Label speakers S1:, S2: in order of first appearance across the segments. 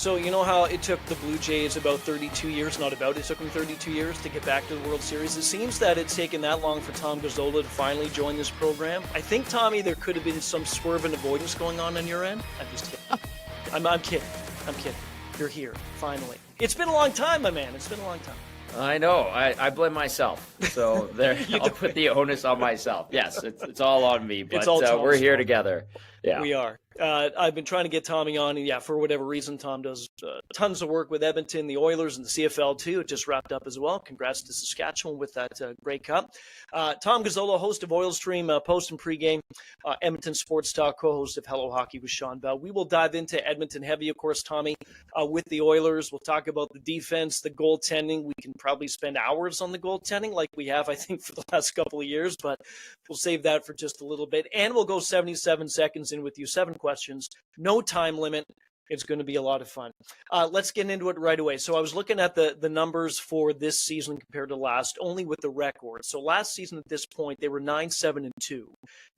S1: So you know how it took the Blue Jays about 32 years, not about, it took them 32 years to get back to the World Series. It seems that it's taken that long for Tom Gazzola to finally join this program. I think, Tommy, there could have been some swerve and avoidance going on your end. I'm just kidding. I'm kidding. I'm kidding. You're here, finally. It's been a long time, my man. It's been a long time.
S2: I know. I blame myself. So there, I'll put the onus on myself. Yes, it's all on me. But we're here together. Yeah,
S1: we are. I've been trying to get Tommy on, and for whatever reason, Tom does tons of work with Edmonton, the Oilers, and the CFL too. It just wrapped up as well. Congrats to Saskatchewan with that Grey Cup. Tom Gazzola, host of Oil Stream post and pregame, Edmonton Sports Talk, co-host of Hello Hockey with Sean Bell. We will dive into Edmonton heavy, of course, Tommy, with the Oilers. We'll talk about the defense, the goaltending. We can probably spend hours on the goaltending like we have, I think, for the last couple of years, but we'll save that for just a little bit. And we'll go 77 seconds in with you, 7 questions, no time limit. It's going to be a lot of fun. Let's get into it right away. So I was looking at the numbers for this season compared to last, only with the record. So last season at this point, they were 9-7-2.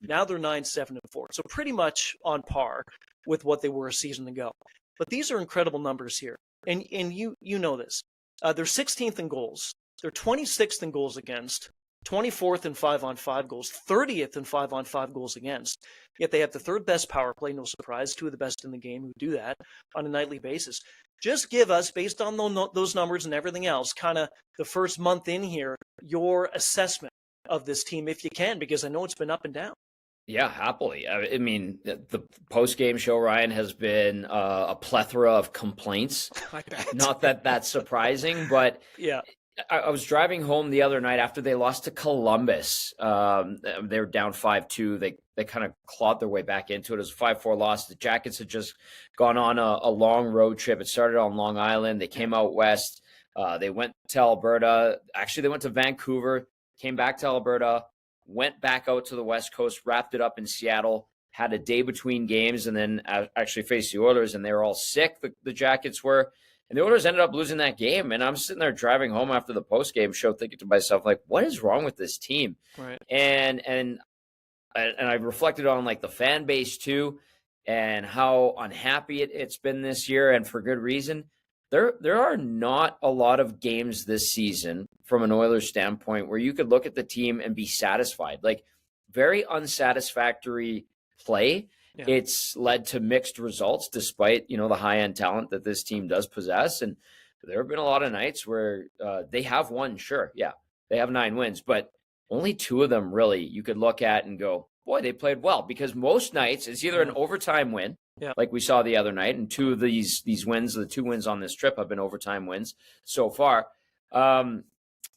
S1: Now they're 9-7-4. So pretty much on par with what they were a season ago. But these are incredible numbers here. And you know this. They're 16th in goals. They're 26th in goals against. 24th in 5-on-5 goals, 30th in 5-on-5 goals against. Yet they have the 3rd best power play, no surprise, 2 of the best in the game who do that on a nightly basis. Just give us, based on those numbers and everything else, kind of the first month in here, your assessment of this team, if you can, because I know it's been up and down.
S2: Yeah, happily. I mean, the post-game show, Ryan, has been a plethora of complaints.
S1: I bet.
S2: Not that that's surprising, but
S1: yeah.
S2: I was driving home the other night after they lost to Columbus. They were down 5-2. They kind of clawed their way back into it. It was a 5-4 loss. The Jackets had just gone on a long road trip. It started on Long Island. They came out west. They went to Alberta. Actually, they went to Vancouver, came back to Alberta, went back out to the West Coast, wrapped it up in Seattle, had a day between games, and then actually faced the Oilers, and they were all sick, the Jackets were. And the Oilers ended up losing that game. And I'm sitting there driving home after the post-game show thinking to myself, like, what is wrong with this team?
S1: Right.
S2: And I reflected on, like, the fan base, too, and how unhappy it's been this year, and for good reason. There are not a lot of games this season from an Oilers standpoint where you could look at the team and be satisfied. Like, very unsatisfactory play. Yeah. It's led to mixed results despite, the high-end talent that this team does possess. And there have been a lot of nights where they have won, sure. Yeah, they have 9 wins, but only 2 of them really you could look at and go, boy, they played well. Because most nights it's either an overtime win, like we saw the other night, and 2 of these wins, the 2 wins on this trip have been overtime wins so far.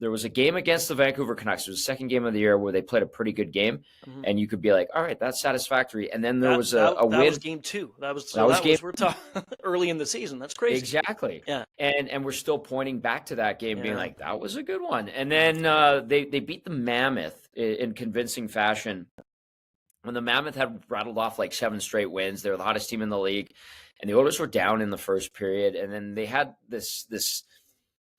S2: There was a game against the Vancouver Canucks. It was the 2nd game of the year where they played a pretty good game, and you could be like, all right, that's satisfactory. And then there was a win.
S1: That was game 2. We're talking early in the season. That's crazy.
S2: Exactly.
S1: Yeah.
S2: And we're still pointing back to that game, being like, that was a good one. And then they beat the Mammoth in convincing fashion. When the Mammoth had rattled off like 7 straight wins, they were the hottest team in the league, and the Oilers were down in the first period. And then they had this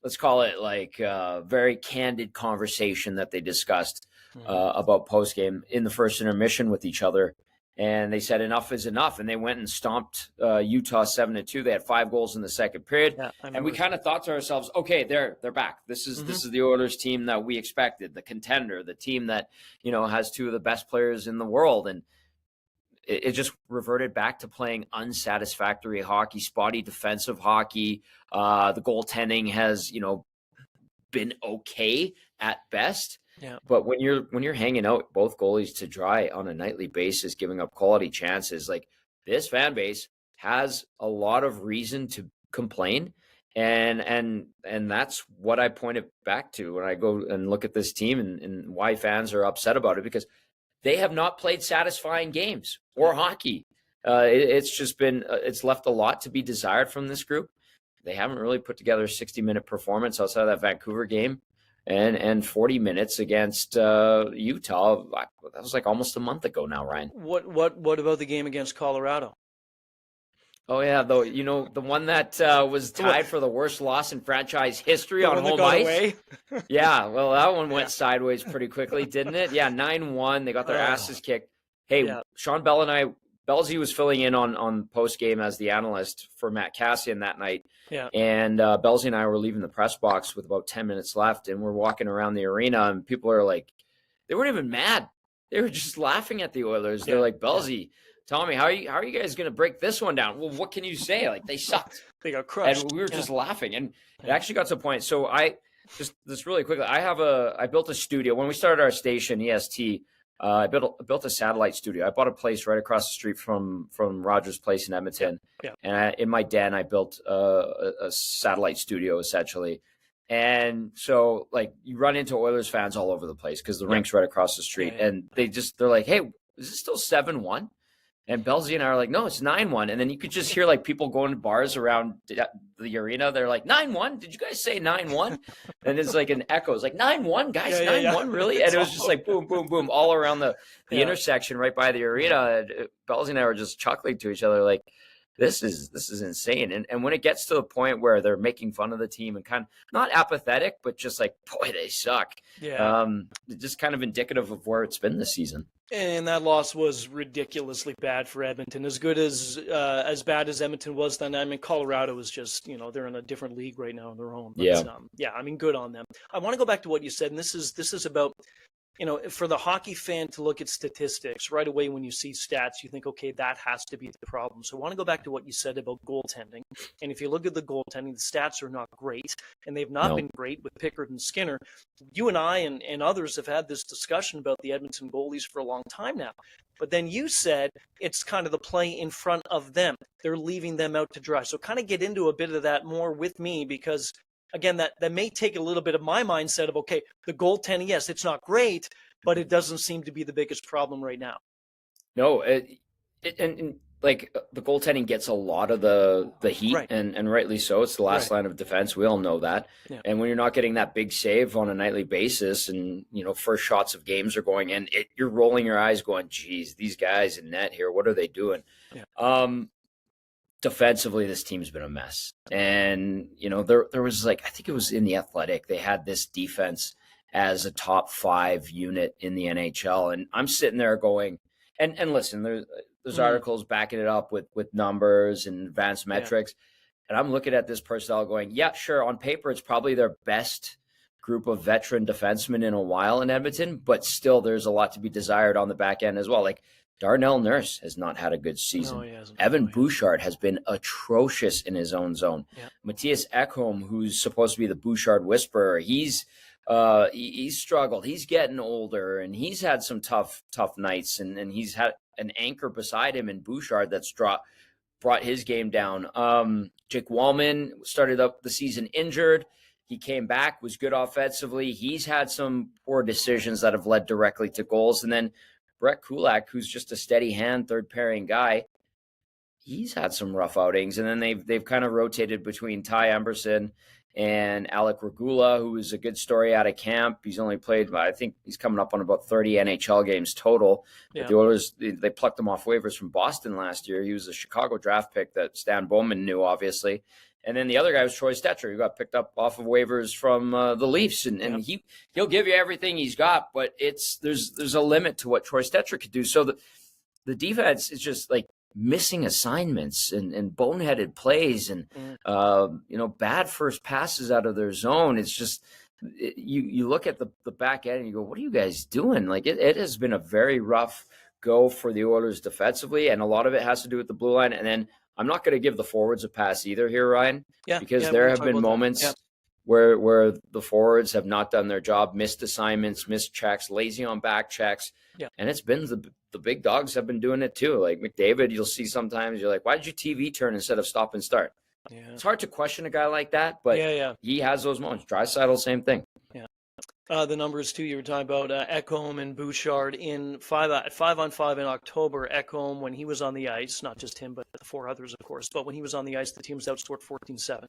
S2: let's call it like a very candid conversation that they discussed about postgame in the first intermission with each other. And they said enough is enough. And they went and stomped Utah 7-2. They had 5 goals in the second period. Yeah, and we kind of thought to ourselves, okay, they're back. This is the Oilers team that we expected, the contender, the team that, has 2 of the best players in the world. And it just reverted back to playing unsatisfactory hockey, spotty defensive hockey. The goaltending has, been okay at best.
S1: Yeah.
S2: But when you're hanging out both goalies to dry on a nightly basis, giving up quality chances, like this fan base has a lot of reason to complain. And that's what I pointed back to when I go and look at this team and why fans are upset about it, because they have not played satisfying games or hockey. It's just been, it's left a lot to be desired from this group. They haven't really put together a 60-minute performance outside of that Vancouver game and 40 minutes against Utah. That was like almost a month ago now, Ryan.
S1: What about the game against Colorado?
S2: Oh, yeah, though, the one that was tied for the worst loss in franchise history on home ice. Yeah, well, that one went sideways pretty quickly, didn't it? Yeah, 9-1. They got their asses kicked. Hey, Sean Bell and I Belzy was filling in on post game as the analyst for Matt Cassian that night.
S1: Yeah.
S2: And Belzy and I were leaving the press box with about 10 minutes left, and we're walking around the arena, and people are like, they weren't even mad. They were just laughing at the Oilers. They're like, Belzy, Tommy, how are you guys going to break this one down? Well, what can you say? Like, they sucked.
S1: They got crushed.
S2: And we were just laughing. And it actually got to a point. So just really quickly, I built a studio. When we started our station, EST, I built a satellite studio. I bought a place right across the street from Rogers Place in Edmonton.
S1: Yeah.
S2: And in my den, I built a satellite studio, essentially. And so, like, you run into Oilers fans all over the place because the rink's right across the street.
S1: Yeah.
S2: And they're like, hey, is this still 7-1? And Belzy and I are like, no, it's 9-1. And then you could just hear, like, people going to bars around the arena. They're like, 9-1? Did you guys say 9-1? And it's like an echo. It's like, 9-1, guys, 9-1, really? And it was just like boom, boom, boom, all around the intersection right by the arena. And Belzy and I were just chuckling to each other like, this is insane. And when it gets to the point where they're making fun of the team and kind of not apathetic, but just like, boy, they suck.
S1: Yeah.
S2: Just kind of indicative of where it's been this season.
S1: And that loss was ridiculously bad for Edmonton. As bad as Edmonton was then, I mean, Colorado was just, they're in a different league right now on their own. But, I mean, good on them. I want to go back to what you said, and this is about, for the hockey fan to look at statistics right away when you see stats, you think, okay, that has to be the problem. So I want to go back to what you said about goaltending. And if you look at the goaltending, the stats are not great, and they've not been great with Pickard and Skinner. You and I and others have had this discussion about the Edmonton goalies for a long time now. But then you said it's kind of the play in front of them. They're leaving them out to dry. So kind of get into a bit of that more with me, because again, that may take a little bit of my mindset of, okay, the goaltending, yes, it's not great, but it doesn't seem to be the biggest problem right now.
S2: No, and like the goaltending gets a lot of the heat, and rightly so. It's the last line of defense. We all know that. Yeah. And when you're not getting that big save on a nightly basis, and first shots of games are going in, you're rolling your eyes, going, "Geez, these guys in net here, what are they doing?" Yeah. Defensively, this team's been a mess. And, there was I think it was in The Athletic, they had this defense as a top 5 unit in the NHL. And I'm sitting there going, and listen, there's articles backing it up with numbers and advanced metrics. And I'm looking at this personnel going, yeah, sure, on paper, it's probably their best group of veteran defensemen in a while in Edmonton, but still there's a lot to be desired on the back end as well. Like, Darnell Nurse has not had a good season. No, he hasn't. Evan Bouchard has been atrocious in his own zone. Yeah. Matiash Ekholm, who's supposed to be the Bouchard whisperer, he's struggled. He's getting older, and he's had some tough nights, and he's had an anchor beside him in Bouchard that's brought his game down. Jake Wallman started up the season injured. He came back, was good offensively. He's had some poor decisions that have led directly to goals, and then Brett Kulak, who's just a steady hand, third pairing guy, he's had some rough outings. And then they've kind of rotated between Ty Emberson and Alec Regula, who is a good story out of camp. He's only played, I think he's coming up on about 30 NHL games total. Yeah. But the Oilers, they plucked him off waivers from Boston last year. He was a Chicago draft pick that Stan Bowman knew, obviously. And then the other guy was Troy Stetcher, who got picked up off of waivers from the Leafs, and he'll give you everything he's got, but there's a limit to what Troy Stetcher could do. So the defense is just like missing assignments and boneheaded plays and bad first passes out of their zone. It's just you look at the back end and you go, what are you guys doing? Like it has been a very rough go for the Oilers defensively, and a lot of it has to do with the blue line. And then I'm not going to give the forwards a pass either here, Ryan, because there have been moments where the forwards have not done their job, missed assignments, missed checks, lazy on back checks. Yeah. And it's been the big dogs have been doing it too. Like McDavid, you'll see sometimes you're like, why did you TV turn instead of stop and start? Yeah. It's hard to question a guy like that, but he has those moments. Draisaitl, same thing.
S1: Yeah. The numbers too, you were talking about Ekholm and Bouchard in 5-on-5 in October. Ekholm, when he was on the ice, not just him, but the 4 others, of course, but when he was on the ice, the team was outscored 14-7.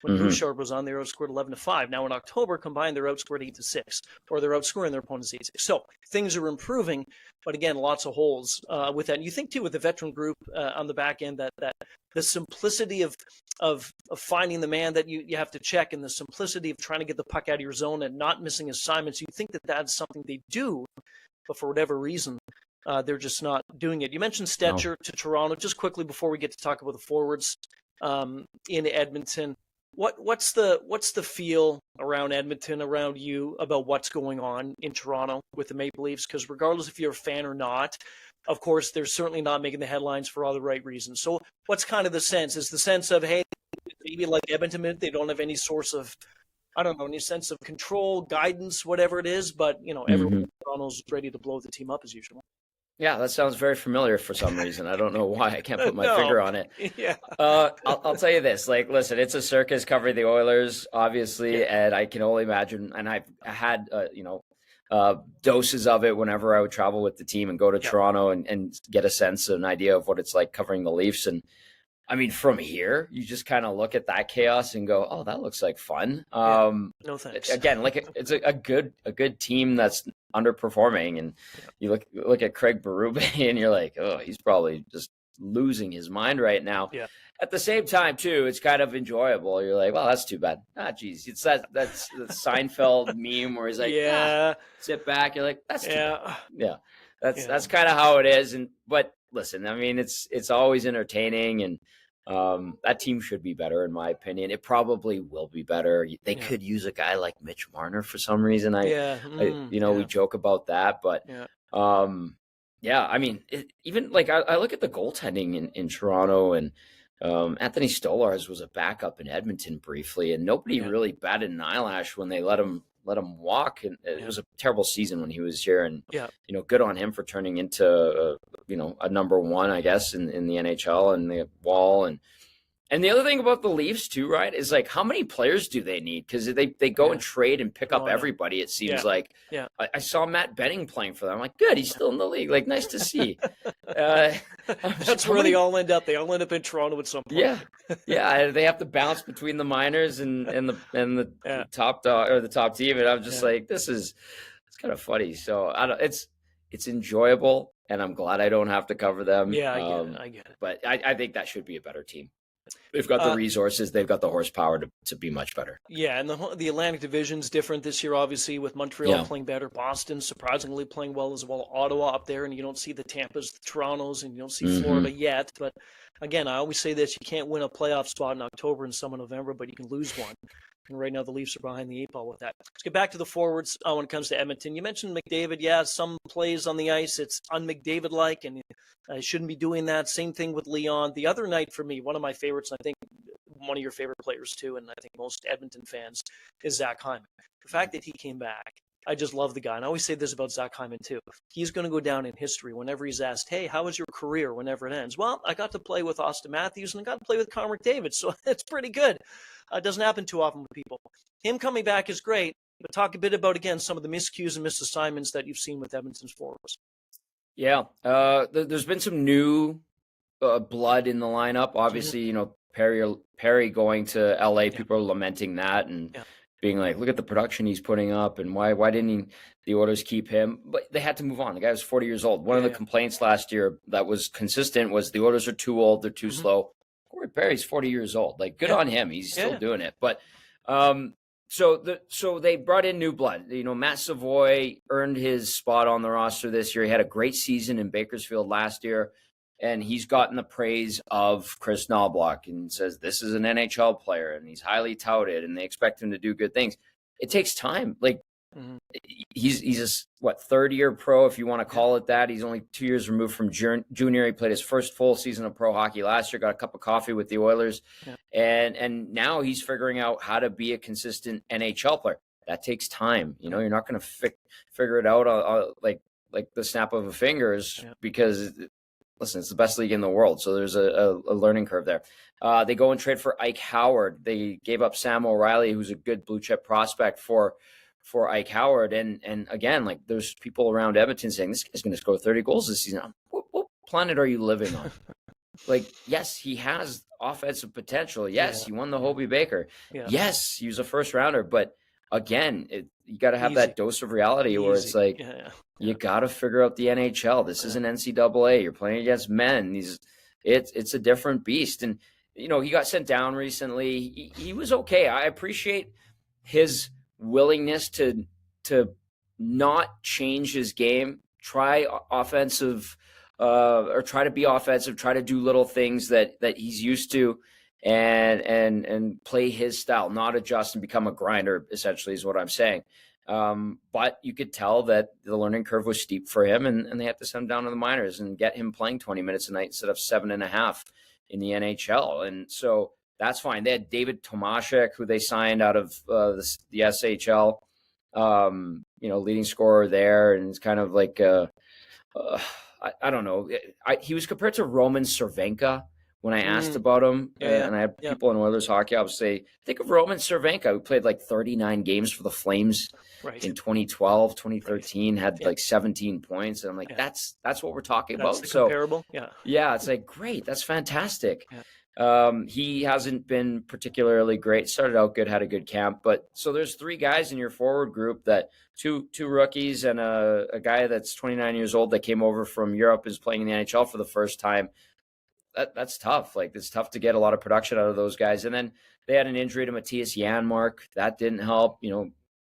S1: When Bouchard was on, they were outscored 11-5. Now in October, combined, they're outscored 8-6, or they're outscoring their opponents 8-6. So things are improving, but again, lots of holes with that. And you think too, with the veteran group on the back end, that the simplicity of finding the man that you have to check, and the simplicity of trying to get the puck out of your zone and not missing assignments, you think that that's something they do, but for whatever reason, They're just not doing it. You mentioned Stetcher to Toronto. Just quickly before we get to talk about the forwards in Edmonton, what's the feel around Edmonton, around you, about what's going on in Toronto with the Maple Leafs? Because regardless if you're a fan or not, of course, they're certainly not making the headlines for all the right reasons. So what's kind of the sense? Is the sense of, hey, maybe like Edmonton, they don't have any source of, I don't know, any sense of control, guidance, whatever it is, but, everyone in Toronto's ready to blow the team up as usual.
S2: Yeah, that sounds very familiar for some reason. I don't know why. I can't put my finger on it.
S1: Yeah.
S2: I'll tell you this. Like, listen, it's a circus covering the Oilers, obviously, and I can only imagine. And I've had, doses of it whenever I would travel with the team and go to Toronto and get a sense, an idea of what it's like covering the Leafs. And I mean, from here, you just kind of look at that chaos and go, "Oh, that looks like fun."
S1: No thanks.
S2: Again, like it's a good team that's underperforming, and you look at Craig Berube and you're like, "Oh, he's probably just losing his mind right now."
S1: Yeah.
S2: At the same time, too, it's kind of enjoyable. You're like, "Well, that's too bad." Geez, it's that's the Seinfeld meme where he's like, sit back. You're like, "That's too bad." Yeah. That's kind of how it is. But listen, I mean, it's always entertaining, and that team should be better, in my opinion. It probably will be better. They could use a guy like Mitch Marner for some reason. We joke about that, but I mean, even like I look at the goaltending in Toronto, and Anthony Stolarz was a backup in Edmonton briefly, and nobody really batted an eyelash when they let him walk. And it was a terrible season when he was here, and good on him for turning into a number one, I guess, in the NHL and the Wall. And the other thing about the Leafs too, right, is like, how many players do they need? Because they go and trade and pick up everybody, it seems like. I saw Matt Benning playing for them. I'm like, good, he's still in the league. Like, nice to see.
S1: That's where they all end up. They all end up in Toronto at some point.
S2: They have to bounce between the minors and the top dog or the top team. And I'm just like, it's kind of funny. So it's enjoyable, and I'm glad I don't have to cover them.
S1: Yeah, I get it.
S2: But I think that should be a better team. They've got the resources. They've got the horsepower to be much better.
S1: Yeah, and the Atlantic Division's different this year, obviously, with Montreal playing better. Boston surprisingly playing well as well. Ottawa up there, and you don't see the Tampas, the Torontos, and you don't see Florida yet. But again, I always say this: you can't win a playoff spot in October and some in November, but you can lose one. And right now, the Leafs are behind the 8 ball with that. Let's get back to the forwards when it comes to Edmonton. You mentioned McDavid. Yeah, some plays on the ice, it's un-McDavid-like, and shouldn't be doing that. Same thing with Leon. The other night for me, one of my favorites, and I think one of your favorite players too, and I think most Edmonton fans, is Zach Hyman. The fact that he came back, I just love the guy. And I always say this about Zach Hyman too. He's going to go down in history whenever he's asked, hey, how was your career whenever it ends? Well, I got to play with Austin Matthews, and I got to play with Connor McDavid, so it's pretty good. It doesn't happen too often with people. Him coming back is great, but talk a bit about, again, some of the miscues and misassignments that you've seen with Edmonton's forwards.
S2: Yeah, there's been some new blood in the lineup. Obviously, Perry going to LA, people are lamenting that and being like, look at the production he's putting up, and why didn't the Oilers keep him? But they had to move on. The guy was 40 years old. One of the complaints last year that was consistent was the Oilers are too old, they're too slow. Corey Perry's 40 years old. Like, good on him. He's still doing it. But so they brought in new blood. Matt Savoy earned his spot on the roster this year. He had a great season in Bakersfield last year, and he's gotten the praise of Chris Knobloch and says this is an NHL player, and he's highly touted, and they expect him to do good things. It takes time. Like, he's a third-year pro, if you want to call it that. He's only 2 years removed from junior. He played his first full season of pro hockey last year, got a cup of coffee with the Oilers, and now he's figuring out how to be a consistent NHL player. That takes time. You're not going to figure it out like the snap of a fingers because, listen, it's the best league in the world, so there's a learning curve there. They go and trade for Ike Howard. They gave up Sam O'Reilly, who's a good blue-chip prospect, for Ike Howard. And again, like, there's people around Edmonton saying this guy's going to score 30 goals this season. What planet are you living on? Like, yes, he has offensive potential. Yes, he won the Hobey Baker. Yes, he was a first rounder. But again, you got to have that dose of reality where it's like, you got to figure out the NHL. This is an NCAA. You're playing against men. It's a different beast. And, he got sent down recently. He was okay. I appreciate his willingness to not change his game try offensive, or try to be offensive, try to do little things that he's used to, and play his style, not adjust and become a grinder, essentially, is what I'm saying. But you could tell that the learning curve was steep for him, and they had to send him down to the minors and get him playing 20 minutes a night instead of 7.5 in the NHL. And so that's fine. They had David Tomashek, who they signed out of the SHL, leading scorer there. And it's kind of like, I don't know. He was compared to Roman Cervenka when I asked about him. And I had people in Oilers hockey, I would say, think of Roman Cervenka, who played like 39 games for the Flames in 2012, 2013, had like 17 points. And I'm like, that's what we're talking about.
S1: So comparable.
S2: Yeah. It's like, great. That's fantastic. He hasn't been particularly great. Started out good, had a good camp. But so there's 3 guys in your forward group, that two rookies and a guy that's 29 years old that came over from Europe, is playing in the NHL for the first time. That's tough. Like, it's tough to get a lot of production out of those guys. And then they had an injury to Matiash Janmark. That didn't help.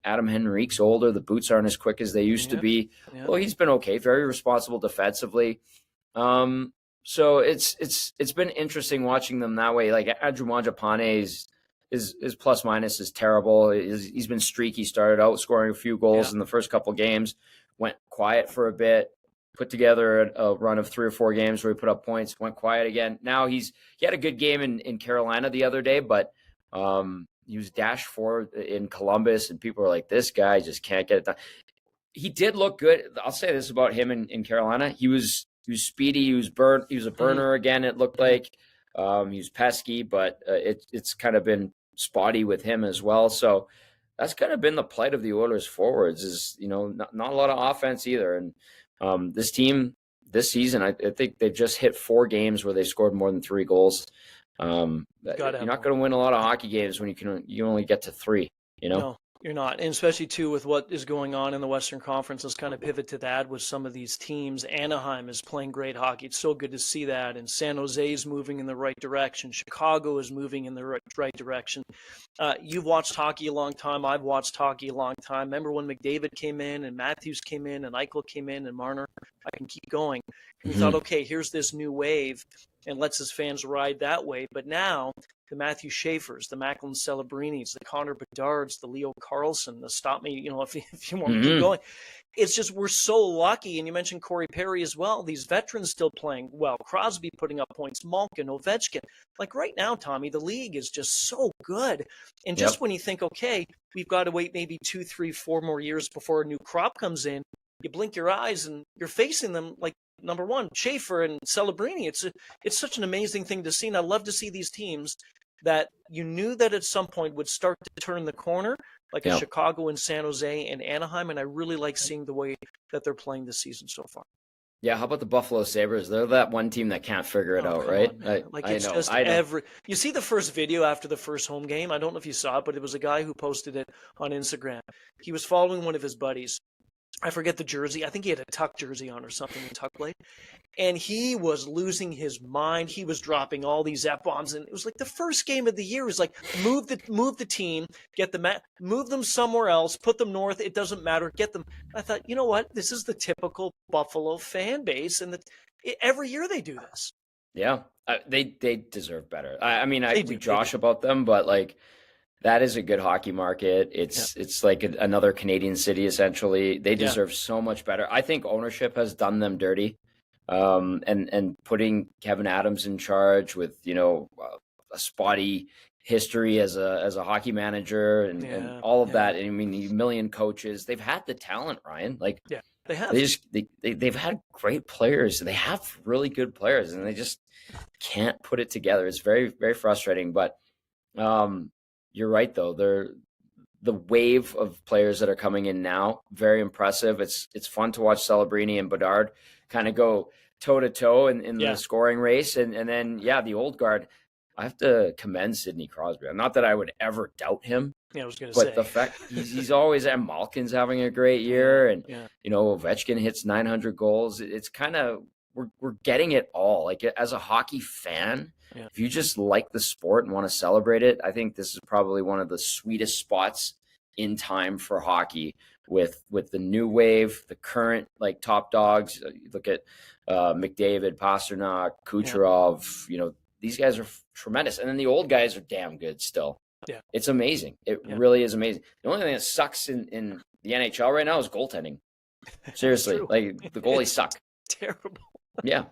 S2: Adam Henrique's older. The boots aren't as quick as they used to be. Well, he's been okay. Very responsible defensively. So it's been interesting watching them that way. Like, Andrew Mangiapane his plus minus is terrible. He's been streaky. Started out scoring a few goals in the first couple games, went quiet for a bit, put together a run of 3 or 4 games where he put up points, went quiet again. Now he had a good game in Carolina the other day, but he was -4 in Columbus, and people were like, this guy just can't get it done. He did look good. I'll say this about him in Carolina. He was speedy. He was a burner again, it looked like. He was pesky, but it's kind of been spotty with him as well. So that's kind of been the plight of the Oilers forwards, is, not a lot of offense either. And this team this season, I think they've just hit 4 games where they scored more than 3 goals. You're not going to win a lot of hockey games when you only get to 3,
S1: No, you're not. And especially, too, with what is going on in the Western Conference, let's kind of pivot to that with some of these teams. Anaheim is playing great hockey. It's so good to see that. And San Jose is moving in the right direction. Chicago is moving in the right direction. You've watched hockey a long time. I've watched hockey a long time. Remember when McDavid came in and Matthews came in and Eichel came in and Marner? I can keep going. And we thought, okay, here's this new wave, and lets his fans ride that way. But now the Matthew Schaefers, the Macklin Celebrinis, the Connor Bedards, the Leo Carlson, the stop me, if you want to keep going. It's just, we're so lucky. And you mentioned Corey Perry as well. These veterans still playing well. Crosby putting up points, Malkin, Ovechkin. Like right now, Tommy, the league is just so good. And just when you think, okay, we've got to wait maybe 2, 3, 4 more years before a new crop comes in, you blink your eyes and you're facing them like, number one, Schaefer and Celebrini. It's such an amazing thing to see. And I love to see these teams that you knew that at some point would start to turn the corner, like a Chicago and San Jose and Anaheim. And I really like seeing the way that they're playing this season so far.
S2: Yeah, how about the Buffalo Sabres? They're that one team that can't figure it out, right? I know.
S1: You see the first video after the first home game? I don't know if you saw it, but it was a guy who posted it on Instagram. He was following one of his buddies. I forget the jersey. I think he had a Tuck jersey on or something in Tuck play. And he was losing his mind. He was dropping all these F-bombs. And it was like the first game of the year. It was like, move the team, move them somewhere else, put them north. It doesn't matter. Get them. I thought, you know what? This is the typical Buffalo fan base. And every year they do this.
S2: Yeah, they deserve better. We josh about them, but like, that is a good hockey market. It's like another Canadian city, essentially. They deserve so much better. I think ownership has done them dirty. And putting Kevin Adams in charge with, a spotty history as a hockey manager and all of that. I mean, a million coaches. They've had the talent, Ryan. Like,
S1: they have.
S2: They've had great players. They have really good players, and they just can't put it together. It's very, very frustrating. But you're right, though. The wave of players that are coming in now, very impressive. It's fun to watch Celebrini and Bedard kind of go toe-to-toe in the scoring race. And then, the old guard, I have to commend Sidney Crosby. Not that I would ever doubt him.
S1: Yeah, I was going to say.
S2: But the fact he's always at Malkin's having a great year. And, Ovechkin hits 900 goals. It's kind of, we're getting it all. Like, as a hockey fan, if you just like the sport and want to celebrate it, I think this is probably one of the sweetest spots in time for hockey with the new wave, the current like top dogs. You look at McDavid, Pasternak, Kucherov. You know, these guys are tremendous, and then the old guys are damn good still.
S1: Yeah,
S2: it's amazing. It really is amazing. The only thing that sucks in the NHL right now is goaltending. Seriously, like the goalies suck.
S1: Terrible.
S2: Yeah.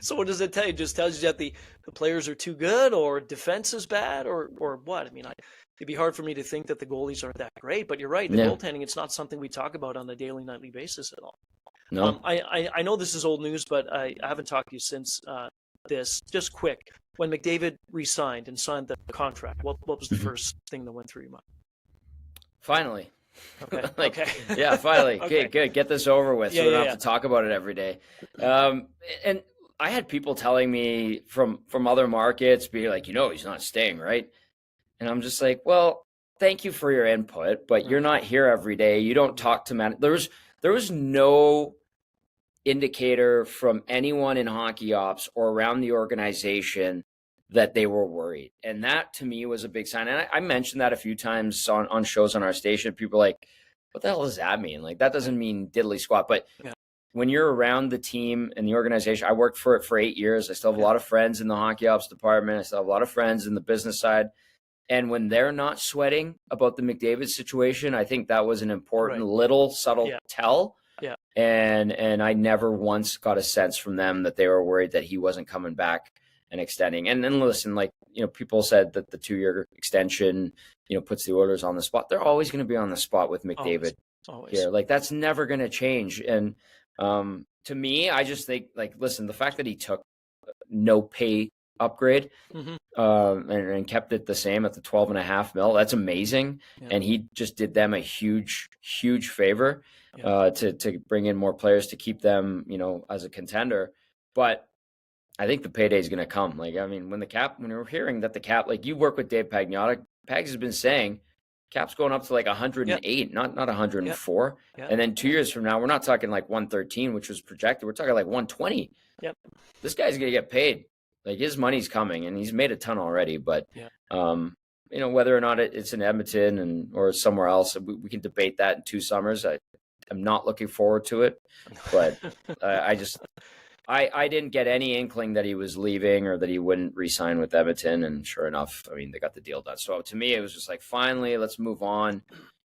S1: So what does it tell you? It just tells you that the players are too good, or defense is bad, or what? I mean, it'd be hard for me to think that the goalies aren't that great, but you're right. The goaltending, it's not something we talk about on a daily, nightly basis at all.
S2: No.
S1: I know this is old news, but I haven't talked to you since this. Just quick, when McDavid re-signed and signed the contract, what was the first thing that went through your mind?
S2: Finally.
S1: Okay.
S2: Okay. Yeah, finally. Okay, good. Get this over with so we don't have to talk about it every day. And I had people telling me from other markets, being like, he's not staying, right? And I'm just like, well, thank you for your input, but you're not here every day. You don't talk to man. There was no indicator from anyone in hockey ops or around the organization that they were worried. And that to me was a big sign. And I mentioned that a few times on shows on our station. People are like, what the hell does that mean? Like, that doesn't mean diddly squat. But when you're around the team and the organization, I worked for it for 8 years. I still have a lot of friends in the hockey ops department. I still have a lot of friends in the business side. And when they're not sweating about the McDavid situation, I think that was an important little subtle tell. Yeah. And I never once got a sense from them that they were worried that he wasn't coming back and extending. And then listen, like, people said that the 2-year extension, puts the Oilers on the spot. They're always going to be on the spot with McDavid here. Like, that's never going to change. And to me, I just think, like, listen, the fact that he took no pay upgrade and kept it the same at the 12.5 mil, that's amazing. Yeah. And he just did them a huge, huge favor to bring in more players to keep them, as a contender. But I think the payday is going to come. Like, I mean, when you're hearing that the cap, like, you work with Dave Pagnotta, Pags has been saying cap's going up to like 108, not 104. Yeah. And then 2 years from now, we're not talking like 113, which was projected. We're talking like 120. Yep. This guy's going to get paid. Like, his money's coming, and he's made a ton already. But, whether or not it's in Edmonton or somewhere else, we can debate that in 2 summers. I'm not looking forward to it, but I didn't get any inkling that he was leaving or that he wouldn't re-sign with Edmonton. And sure enough, I mean, they got the deal done. So to me, it was just like, finally, let's move on.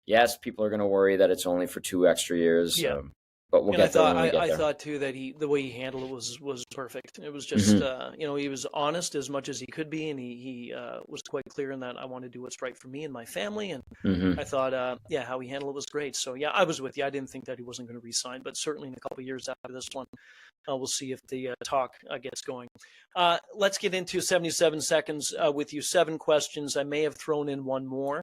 S2: Yes, people are going to worry that it's only for 2 extra years. Yeah. But we'll get there when we get there. I thought too that the way he handled it was perfect. It was just he was honest as much as he could be, and he was quite clear in that I want to do what's right for me and my family. And I thought how he handled it was great. So yeah, I was with you. I didn't think that he wasn't going to re-sign, but certainly in a couple of years after this one, we'll see if the talk gets going. Let's get into 77 seconds with you. 7 questions. I may have thrown in one more.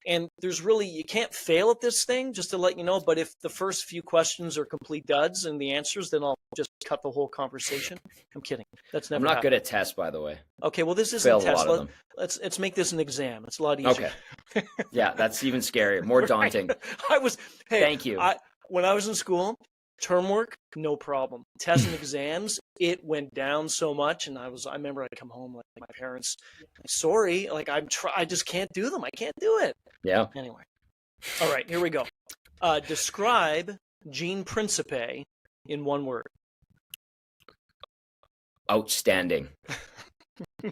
S2: And you can't fail at this thing, just to let you know. But if the first few questions are complete duds and the answers, then I'll just cut the whole conversation. I'm kidding. That's never. I'm not good at tests, by the way. Okay, well, this isn't a test. Let's make this an exam. It's a lot easier. Okay. Yeah, that's even scarier, more daunting. Thank you. When I was in school, term work, no problem. Tests and exams, it went down so much, and I remember I'd come home like my parents, sorry, like I just can't do them. I can't do it. Yeah. Anyway, all right, here we go. Describe Gene Principe in one word. Outstanding.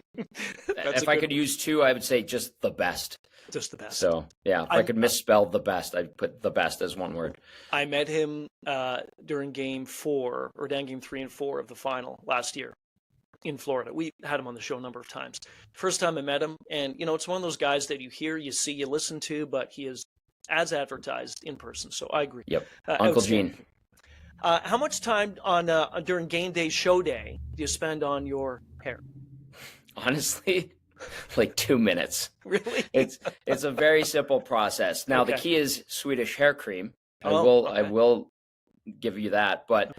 S2: If I could use 2, I would say just the best. Just the best. So, yeah, if I could misspell the best, I'd put the best as one word. I met him during game 4, or down game 3 and 4 of the final last year in Florida. We had him on the show a number of times. First time I met him, and, it's one of those guys that you hear, you see, you listen to, but he is as advertised in person. So I agree. Yep. Uncle Gene. How much time during game day, show day, do you spend on your hair? Honestly, like 2 minutes. Really? It's a very simple process. Now, the key is Swedish hair cream. I will give you that, but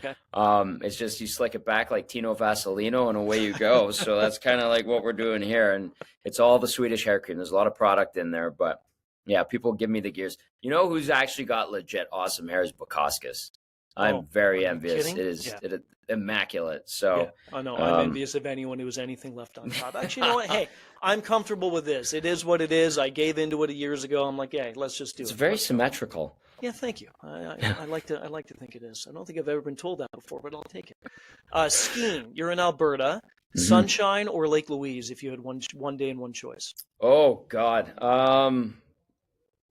S2: it's just you slick it back like Tino Vaselino and away you go. So that's kind of like what we're doing here, and it's all the Swedish hair cream. There's a lot of product in there, but yeah, people give me the gears. You know who's actually got legit awesome hair is Bukowskis. I'm very
S1: are you
S2: envious.
S1: kidding?
S2: It is
S1: Yeah.
S2: it is immaculate.
S1: Yeah,
S2: So,
S1: I know. I'm envious of anyone who has anything left on top. Actually, you know what? Hey, I'm comfortable with this. It is what it is. I gave into it years ago. I'm like, hey, let's just do
S2: it's
S1: it.
S2: very symmetrical.
S1: Yeah, thank you. I like to think it is. I don't think I've ever been told that before, but I'll take it. Skiing. You're in Alberta. Sunshine or Lake Louise if you had one day and one choice?
S2: Oh God.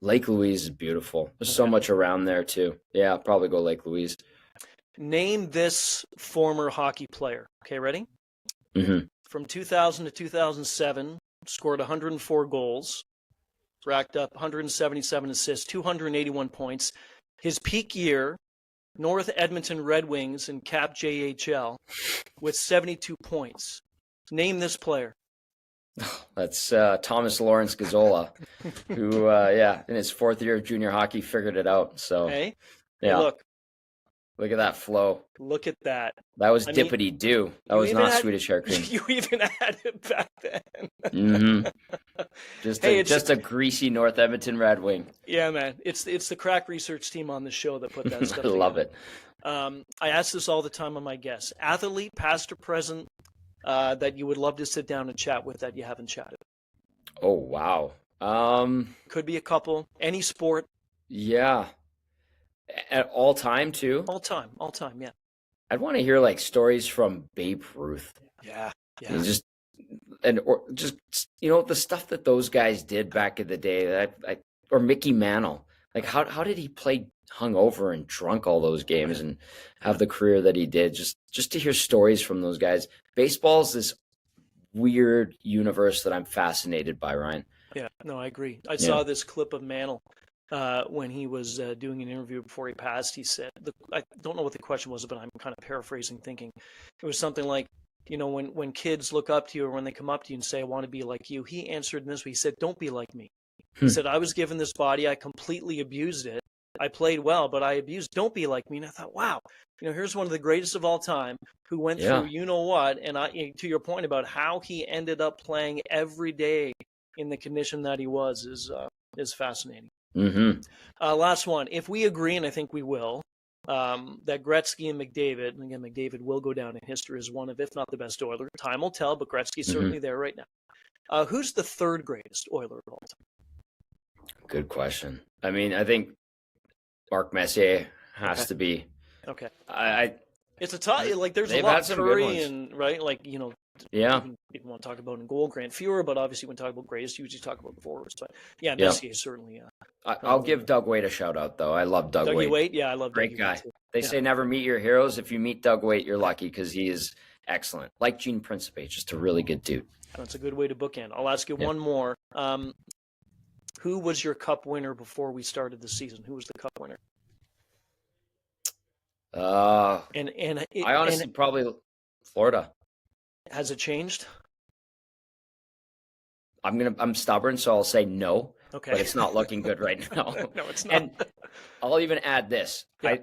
S2: Lake Louise is beautiful. There's so much around there too. Yeah, I'll probably go Lake Louise.
S1: Name this former hockey player. Okay, ready? From 2000 to 2007, scored 104 goals, racked up 177 assists, 281 points. His peak year, North Edmonton Red Wings in Cap JHL with 72 points. Name this player.
S2: That's Thomas Lawrence Gazzola, who, in his fourth year of junior hockey, figured it out. So,
S1: Hey,
S2: yeah,
S1: look
S2: at that flow.
S1: Look at that.
S2: That was dippity doo. That was not Swedish hair cream.
S1: You even had it back then.
S2: Just a greasy North Edmonton Red Wing.
S1: Yeah, man. It's the crack research team on the show that put that stuff
S2: I
S1: together.
S2: love it.
S1: I ask this all the time on my guests. Athlete, past or present, that you would love to sit down and chat with that you haven't chatted.
S2: Oh, wow.
S1: Could be a couple. Any sport.
S2: Yeah. At all time, too?
S1: All time, yeah.
S2: I'd want to hear, like, stories from Babe Ruth.
S1: Yeah.
S2: Just the stuff that those guys did back in the day, or Mickey Mantle. Like, how did he play hungover and drunk all those games and have the career that he did? Just to hear stories from those guys. Baseball's this weird universe that I'm fascinated by, Ryan.
S1: Yeah, no, I agree. I saw this clip of Mantle when he was doing an interview before he passed. He said, I don't know what the question was, but I'm kind of paraphrasing, thinking it was something like, when kids look up to you or when they come up to you and say, I want to be like you, he answered in this way. He said, don't be like me. He said, I was given this body. I completely abused it. I played well, but I abused. Don't be like me. And I thought, wow, here's one of the greatest of all time who went through what. And to your point about how he ended up playing every day in the condition that he was is fascinating. Last one. If we agree, and I think we will, that Gretzky and McDavid, and again, McDavid will go down in history as one of, if not the best Oiler. Time will tell, but Gretzky's certainly there right now. Who's the third greatest Oiler of all time?
S2: Good question. I mean, I think Mark Messier has to be.
S1: Okay.
S2: It's
S1: a tough. Like, there's a lot of Curry and right, like
S2: Yeah.
S1: People want to talk about in goal, Grant Fuhrer, but obviously when talk about greatest, you usually talk about the forwards. But yeah, Messier is certainly.
S2: I'll give Doug Waite a shout out though. I love Doug Waite.
S1: Waite, yeah, I love
S2: great
S1: Dougie
S2: guy.
S1: Waite too.
S2: They say never meet your heroes. If you meet Doug Waite, you're lucky because he is excellent. Like Gene Principe, just a really good dude.
S1: That's a good way to bookend. I'll ask you one more. Who was your Cup winner before we started the season? Who was the Cup winner?
S2: I honestly probably Florida.
S1: Has it changed?
S2: I'm stubborn, so I'll say no.
S1: Okay.
S2: But it's not looking good right now.
S1: No, it's not.
S2: And I'll even add this.
S1: Yeah.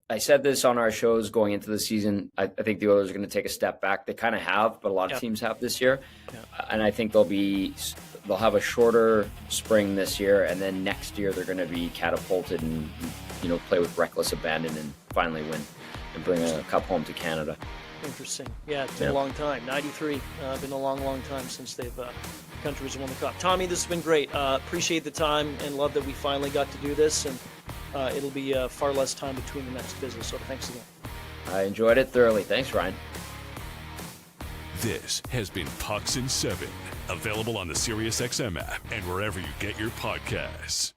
S2: I said this on our shows going into the season. I think the Oilers are going to take a step back. They kind of have, but a lot of teams have this year. Yeah. And I think they'll have a shorter spring this year, and then next year they're going to be catapulted and play with reckless abandon and finally win and bring a cup home to Canada.
S1: Interesting. Yeah, it's been a long time. 93. Been a long, long time since the country's won the cup. Tommy, this has been great. Appreciate the time and love that we finally got to do this. And it'll be far less time between the next visit. So thanks again.
S2: I enjoyed it thoroughly. Thanks, Ryan.
S3: This has been Pucks in 7, available on the SiriusXM app and wherever you get your podcasts.